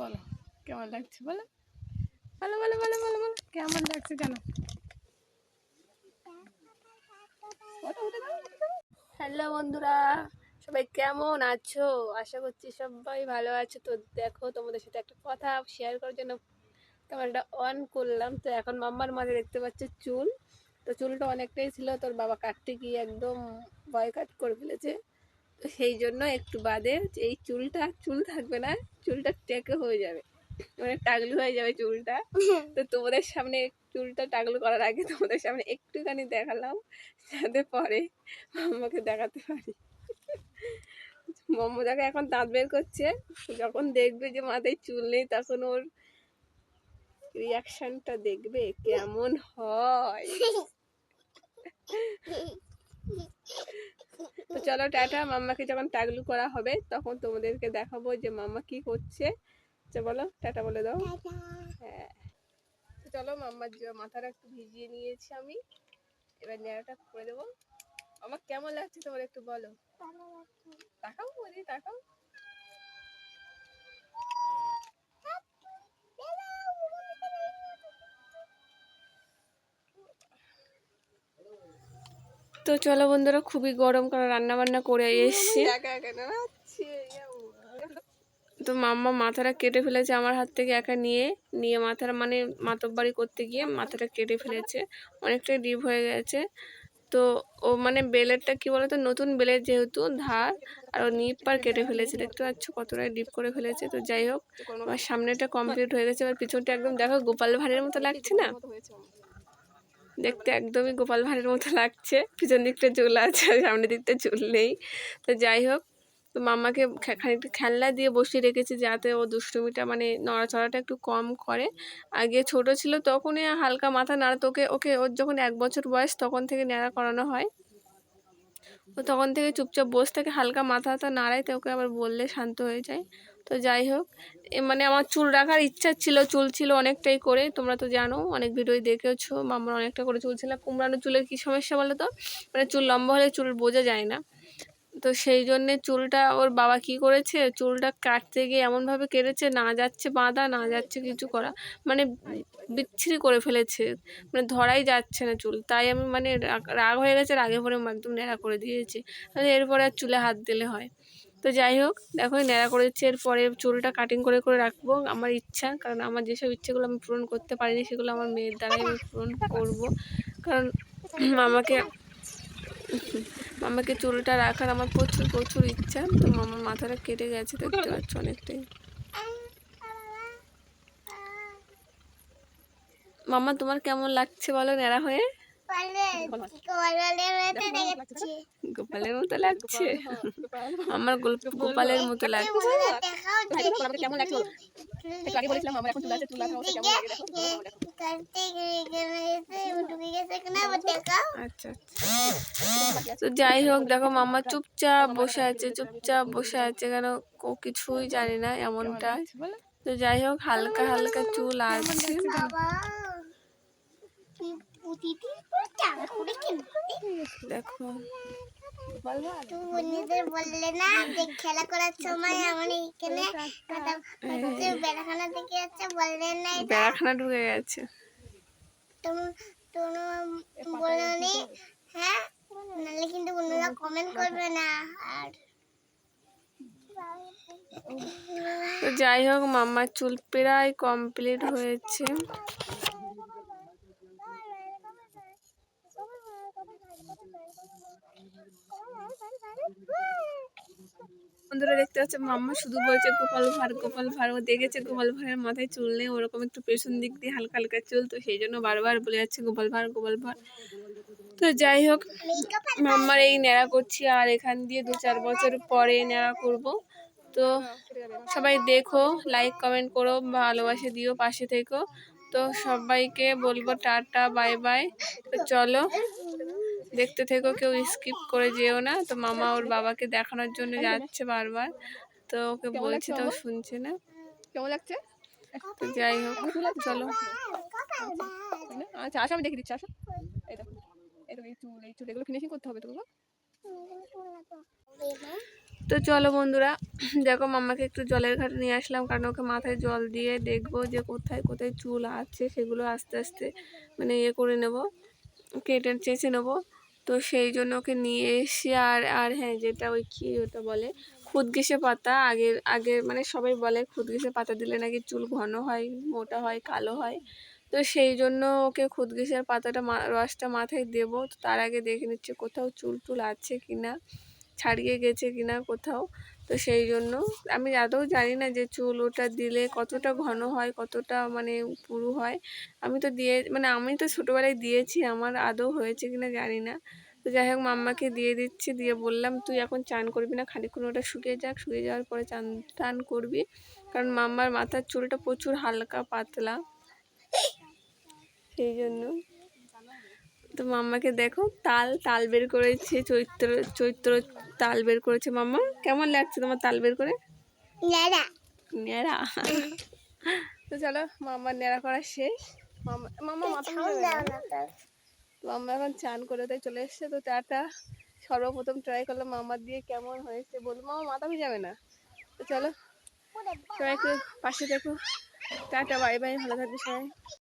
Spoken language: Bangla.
বলো কেমন লাগছে, বলো বলো বলো বলো বলো বলো কেমন লাগছে জানো। হ্যালো বন্ধুরা, সবাই কেমন আছো? আশা করছি সবাই ভালো আছো। তো দেখো, তোমাদের সাথে একটা কথা শেয়ার করার জন্য ক্যামেরাটা অন করলাম। তো এখন মাম্মার মাঝে দেখতে পাচ্ছ চুল। তো চুলটা অনেকটাই ছিল, তোর বাবা কাটতে গিয়ে একদম ভয় কাট করে ফেলেছে। তো সেই জন্য একটু বাদে এই চুলটা চুল থাকবে না, চুলটা টেকে হয়ে যাবে, মানে টাগলু হয়ে যাবে চুলটা। তো তোমাদের সামনে চুলটা টাগলু করার আগে তোমাদের সামনে একটুখানি দেখালাম, যাতে পরে মাম্মাকে দেখাতে পারি। মাম্মু দেখো এখন দাঁত বের করছে, যখন দেখবে যে মাথায় চুল নেই তখন ওর রিয়াকশনটা দেখবে কেমন হয়। তো চলো টাটা, মাম্মাকে যখন টাগলু করা হবে তখন তোমাদেরকে দেখাবো যে মাম্মা কি করছে। বলো টাটা বলে দাও। হ্যাঁ, চলো মাম্মার মাথাটা একটু ভিজিয়ে নিয়েছি আমি, এবার ন্যাড়াটা করে দেবো। আমার কেমন লাগছে তোমার একটু বলো। তাকাও বলি, তাকাও। তো চলো বন্ধুরা, খুবই গরম, কারণ রান্না বান্না করে এসছি। তো মাম্মা মাথাটা কেটে ফেলেছে আমার হাত থেকে একা নিয়ে নিয়ে মাথাটা মানে মাতব্বাড়ি করতে গিয়ে মাথাটা কেটে ফেলেছে, অনেকটাই ডিপ হয়ে গেছে। তো ও মানে বেলেটটা কি বলতো, নতুন বেলেট যেহেতু ধার, আর ও নিপ পার কেটে ফেলেছে, দেখতে পাচ্ছ কতটাই ডিপ করে ফেলেছে। তো যাই হোক, আমার সামনেটা কমপ্লিট হয়ে গেছে, এবার পিছনটা একদম দেখো গোপাল ভাঁড়ের মতো লাগছে না, দেখতে একদমই গোপাল ভাঁড়ের মতো লাগছে। পিছন দিকটা চুল আছে, সামনের দিকটা চুল নেই। তো যাই হোক, তো মাম্মাকে খানিকটা খেলনা দিয়ে বসিয়ে রেখেছি যাতে ও দুষ্টুমিটা মানে নড়াচড়াটা একটু কম করে। আগে ছোট ছিল তখনই হালকা মাথা নাড়াতো, ওকে ওর যখন 1 বছর বয়স তখন থেকে ন্যাড়া করানো হয়। ও তখন থেকে চুপচাপ বসে থাকে, হালকা মাথাটা নাড়ায়, তো ওকে আবার বললে শান্ত হয়ে যায়। তো যাই হোক, মানে আমার চুল রাখার ইচ্ছা ছিল, চুল ছিল অনেকটাই করে, তোমরা তো জানো অনেক ভিডিও দেখেছো, মামার অনেকটা করে চুল ছিল। কুমড়ানো চুলের কী সমস্যা বলো তো, মানে চুল লম্বা হলে চুল বোঝা যায় না। তো সেই জন্যে চুলটা ওর বাবা কি করেছে, চুলটা কাটতে গিয়ে এমনভাবে কেটেছে, না যাচ্ছে বাঁধা, না যাচ্ছে কিছু করা, মানে বিচ্ছিরি করে ফেলেছে, মানে ধরাই যাচ্ছে না চুল। তাই আমি মানে রাগ হয়ে গেছে, রাগে পরে একদম ন্যাড়া করে দিয়েছি, তাহলে এরপরে আর চুলে হাত দিলে হয়। তো যাই হোক, দেখো ন্যাড়া করেছি, এরপরে চুলটা কাটিং করে করে রাখবো, আমার ইচ্ছা, কারণ আমার যেসব ইচ্ছেগুলো আমি পূরণ করতে পারিনি সেগুলো আমার মেয়ের দ্বারাই আমি পূরণ করবো। কারণ মামাকে চুলটা রাখার আমার প্রচুর প্রচুর ইচ্ছা। তো মামার মাথাটা কেটে গেছে, দেখতে পাচ্ছ অনেকটাই। মামা তোমার কেমন লাগছে বলো ন্যাড়া হয়ে? গোপালের মতো লাগছে, আমার গোপালের মতো লাগছে। আচ্ছা, তো যাই হোক, দেখো মাম্মা চুপচাপ বসে আছে, চুপচাপ বসে আছে কেন, ও কিছুই জানি না এমনটা। তো যাই হোক, হালকা হালকা চুল আছে। দেখো বললে না যে খেলা করার সময় আমার এখানে বেড়াখানা থেকে যাচ্ছে, বললে না বেড়াখানা ঢুকে গেছে, বলনি হ্যাঁ, নাহলে কিন্তু বন্ধুরা কমেন্ট করবে না। আর তো যাই হোক, মাম্মার চুল প্রায় কমপ্লিট হয়েছে। বন্ধুরা দেখতে পাচ্ছে মাম্মা শুধু বলছে গোপাল ভাঁড় গোপাল ভাঁড়, ও দেখেছে গোপাল ভাঁড়ের মাথায় চুল নেই, ওরকম একটু পেছন দিক দিয়ে হালকা হালকা চুল, তো সেই জন্য বারবার বলে যাচ্ছে গোপাল ভাঁড় গোপাল ভাঁড়। তো যাই হোক, মাম্মার এই ন্যাড়া করছি, আর এখান দিয়ে 2-4 বছর পরে ন্যাড়া করব। তো সবাই দেখো, লাইক কমেন্ট করো, ভালোবাসা দিও, পাশে থেকো। তো সবাইকে বলবো টাটা বাই বাই। তো চলো দেখতে থেকো, কেউ স্কিপ করে যেও না। তো মামা ওর বাবাকে দেখানোর জন্য যাচ্ছে বারবার, তো ওকে বলছি তো শুনছে না। কেমন লাগছে? তো যাই হোক, চলো। আচ্ছা আসো, আমি দেখে দিচ্ছি, আসো। এই দেখো, এই চুল, এই চুল এগুলো ফিনিশিং করতে হবে তো। তো চলো বন্ধুরা, দেখো মাম্মাকে একটু জলের ঘাটে নিয়ে আসলাম, কারণ ওকে মাথায় জল দিয়ে দেখবো যে কোথায় কোথায় চুল আছে, সেগুলো আস্তে আস্তে মানে ইয়ে করে নেব, কেটে চেঁচে নেবো। তো সেই জন্য ওকে নিয়ে এসে আর আর হ্যাঁ, যেটা ওই কি ওটা বলে খুদঘেঁষে পাতা, আগে মানে সবাই বলে খুদঘেঁষে পাতা দিলে নাকি চুল ঘন হয়, মোটা হয়, কালো হয়। তো সেই জন্য ওকে খুদঘেঁষের পাতাটা রসটা মাথায় দেবো। তো তার আগে দেখে নিচ্ছে কোথাও চুল টুল আছে কিনা, ছাড়িয়ে গেছে কিনা কোথাও। তো সেই জন্য আমি আদৌ জানি না যে চুল ওটা দিলে কতটা ঘন হয়, কতটা মানে পুরু হয়। আমি তো মানে আমি তো ছোটোবেলায় দিয়েছি, আমার আদৌ হয়েছে কিনা জানি না। তো যাই হোক, মাম্মাকে দিয়ে দিচ্ছি, দিয়ে বললাম তুই এখন চান করবি না, খানিকক্ষণ ওটা শুকিয়ে যাক, শুকিয়ে যাওয়ার পরে চান টান করবি, কারণ মাম্মার মাথার চুলটা প্রচুর হালকা পাতলা, সেই জন্য। তো মাম্মাকে দেখো তাল তাল বের করেছে, চৈত্র চৈত্র তাল বের করেছে। মাম্মা কেমন লাগছে তোমার তাল বের করে? ন্যাড়া ন্যাড়া। তো চলো, মাম্মার ন্যাড়া করা শেষ। মাম্মা মাম্মা মাথা মাম্মা এখন চান করে তাই চলে এসছে। তো চাটা সর্বপ্রথম ট্রাই করলাম মাম্মার দিয়ে, কেমন হয়েছে বলবো। মামা মাথা ভিজাবে না। তো চলো, সবাই একটু পাশে দেখো। টাটা, বাই বাই, ভালো থাকবে সবাই।